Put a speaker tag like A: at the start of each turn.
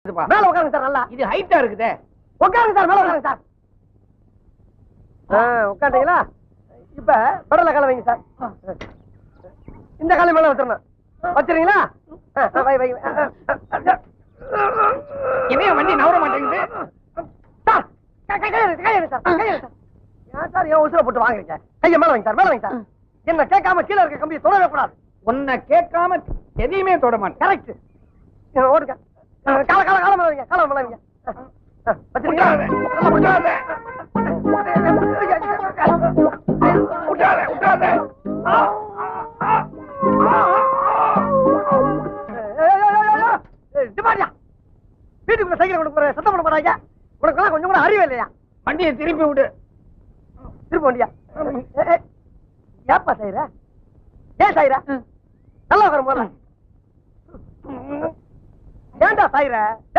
A: மேல உட்காருங்க சார். நல்லா
B: இது ஹைட்டா இருக்குதே.
A: உட்காருங்க சார். மேல உட்காருங்க சார். உட்காந்துங்களா? இப்ப படல கால வைங்க சார். இந்த காலை மேல வச்சிடணும். வச்சிருங்களா?
B: இதைய வண்டி நவர மாட்டேங்குது
A: சார். ஏன் சார் ஏன் உசுர போட்டு வாங்குறீங்க? கைய மேல வைங்க சார். மேல வைங்க சார். என்ன கேட்காம கீழே இருக்க கம்பியை தொடவே கூடாது.
B: உன்னை கேட்காம எதையுமே தொட மாட்டேன்.
A: கரெக்ட். ஓடுங்க. கால கால கால மேல வைங்க. கால மேல வைங்க. வச்சிருங்களா? வீட்டுக்குள்ள சைக்கிள் கொண்டு போற சத்தம் பண்ண போறாங்க. உனக்கு கொஞ்சம் கூட அறிவே இல்லையா?
B: வண்டியை திருப்பி விடு.
A: திருப்ப வண்டியா? ஏப்பா செய்யற? ஏன் சாயிர? நல்லா உட்கார போல. ஏன்டா சாயிர?